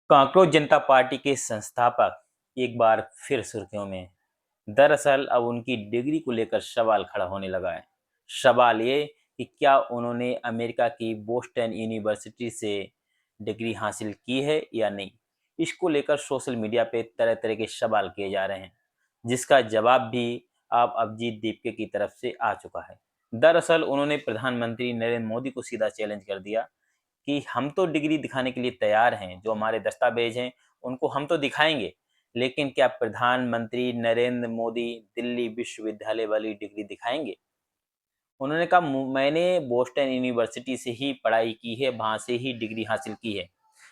Cockroach जनता party के संस्थापक एक बार फिर सुर्खियों में। दरअसल अब उनकी डिग्री को लेकर सवाल खड़ा होने लगा है। सवाल ये कि क्या उन्होंने अमेरिका की बोस्टन यूनिवर्सिटी से डिग्री हासिल की है या नहीं। इसको लेकर सोशल मीडिया पे तरह तरह के सवाल किए जा रहे हैं, जिसका जवाब भी अब अभिजीत दीपके की तरफ से आ चुका है। दरअसल उन्होंने प्रधानमंत्री नरेंद्र मोदी को सीधा चैलेंज कर दिया कि हम तो डिग्री दिखाने के लिए तैयार हैं, जो हमारे दस्तावेज हैं उनको हम तो दिखाएंगे, लेकिन क्या प्रधानमंत्री नरेंद्र मोदी दिल्ली विश्वविद्यालय वाली डिग्री दिखाएंगे? उन्होंने कहा मैंने बोस्टन यूनिवर्सिटी से ही पढ़ाई की है, वहां से ही डिग्री हासिल की है।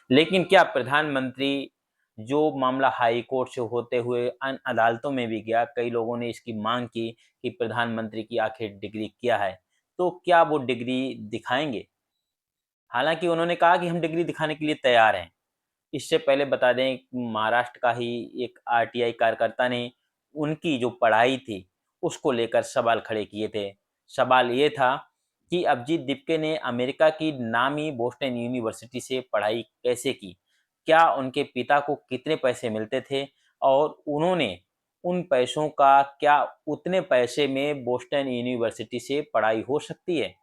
लेकिन क्या प्रधानमंत्री, जो मामला हाई कोर्ट से होते हुए अन्य अदालतों में भी गया, कई लोगों ने इसकी मांग की कि प्रधानमंत्री की आखिर डिग्री क्या है, तो क्या वो डिग्री दिखाएंगे? हालांकि उन्होंने कहा कि हम डिग्री दिखाने के लिए तैयार हैं। इससे पहले बता दें, महाराष्ट्र का ही एक आरटीआई कार्यकर्ता ने उनकी जो पढ़ाई थी, उसको लेकर सवाल खड़े किए थे। सवाल ये था कि अभिजीत दीपके ने अमेरिका की नामी बोस्टन यूनिवर्सिटी से पढ़ाई कैसे की? क्या उनके पिता को कितने पैसे मिलते थे? और उन्होंने उन पैसों का क्या उतने पैसे में बोस्टन यूनिवर्सिटी से पढ़ाई हो सकती है?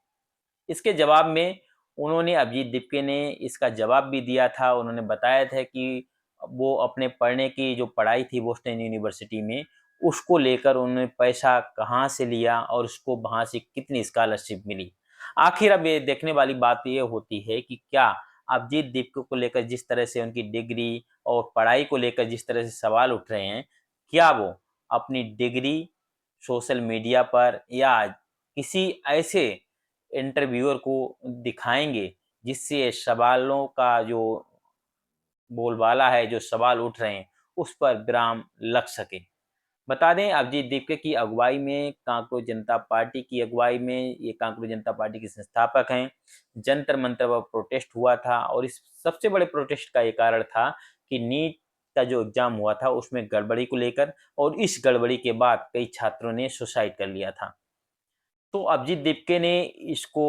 इसके जवाब में उन्होंने अभिजीत दीपके ने इसका जवाब भी दिया था। उन्होंने बताया था कि वो अपने पढ़ने की जो पढ़ाई थी बोस्टन यूनिवर्सिटी में, उसको लेकर उन्होंने पैसा कहाँ से लिया और उसको वहाँ से कितनी स्कॉलरशिप मिली। आखिर अब ये देखने वाली बात ये होती है कि क्या अभिजीत दीपके को लेकर जिस तरह से उनकी डिग्री और पढ़ाई को लेकर जिस तरह से सवाल उठ रहे हैं, क्या वो अपनी डिग्री सोशल मीडिया पर या किसी ऐसे इंटरव्यूअर को दिखाएँगे, जिससे सवालों का जो बोलबाला है, जो सवाल उठ रहे हैं, उस पर विराम लग सके। बता दें, अभिजीत दीपके की अगुवाई में, कांग्रेस जनता पार्टी की अगुवाई में, ये कांग्रेस जनता पार्टी के संस्थापक हैं। जंतर मंतर पर प्रोटेस्ट हुआ था और इस सबसे बड़े प्रोटेस्ट का ये कारण था कि नीट का जो एग्जाम हुआ था उसमें गड़बड़ी को लेकर, और इस गड़बड़ी के बाद कई छात्रों ने सुसाइड कर लिया था। तो अभिजीत दीपके ने इसको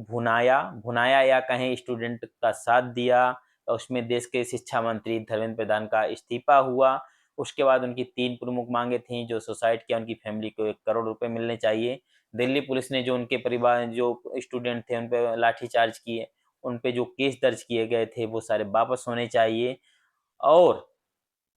भुनाया भुनाया या कहें स्टूडेंट का साथ दिया। और उसमें देश के शिक्षा मंत्री धर्मेंद्र प्रधान का इस्तीफा हुआ। उसके बाद उनकी 3 प्रमुख मांगे थीं, जो सुसाइड किया उनकी फैमिली को 1 करोड़ रुपए मिलने चाहिए। दिल्ली पुलिस ने जो उनके परिवार जो स्टूडेंट थे उन पे लाठीचार्ज किए, उन पे जो केस दर्ज किए गए थे वो सारे वापस होने चाहिए। और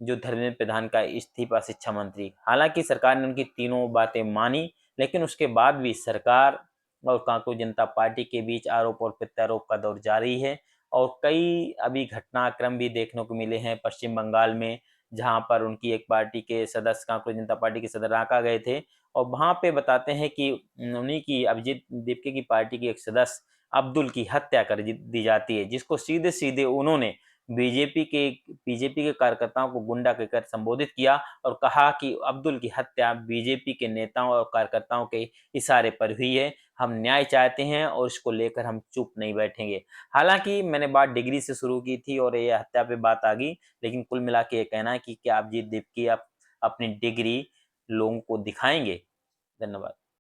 जो धर्मेंद्र प्रधान का इस्तीफा शिक्षा मंत्री, हालांकि सरकार ने उनकी तीनों बातें मानी, लेकिन उसके बाद भी सरकार और कांग्रेस जनता पार्टी के बीच आरोप और प्रत्यारोप का दौर जारी है। और कई अभी घटनाक्रम भी देखने को मिले हैं पश्चिम बंगाल में, जहां पर उनकी एक पार्टी के सदस्य कांग्रेस जनता पार्टी के सदस्य रांका गए थे, और वहां पे बताते हैं कि उन्हीं की अभिजीत दीपके की पार्टी के एक सदस्य अब्दुल की हत्या कर दी जाती है, जिसको सीधे सीधे उन्होंने बीजेपी के बीजेपी के कार्यकर्ताओं को गुंडा कहकर संबोधित किया और कहा कि अब्दुल की हत्या बीजेपी के नेताओं और कार्यकर्ताओं के इशारे पर हुई है। हम न्याय चाहते हैं और इसको लेकर हम चुप नहीं बैठेंगे। हालांकि मैंने बात डिग्री से शुरू की थी और ये हत्या पे बात आ गई, लेकिन कुल मिला के ये कहना है कि क्या अभिजीत दीपकी अपनी डिग्री लोगों को दिखाएंगे। धन्यवाद।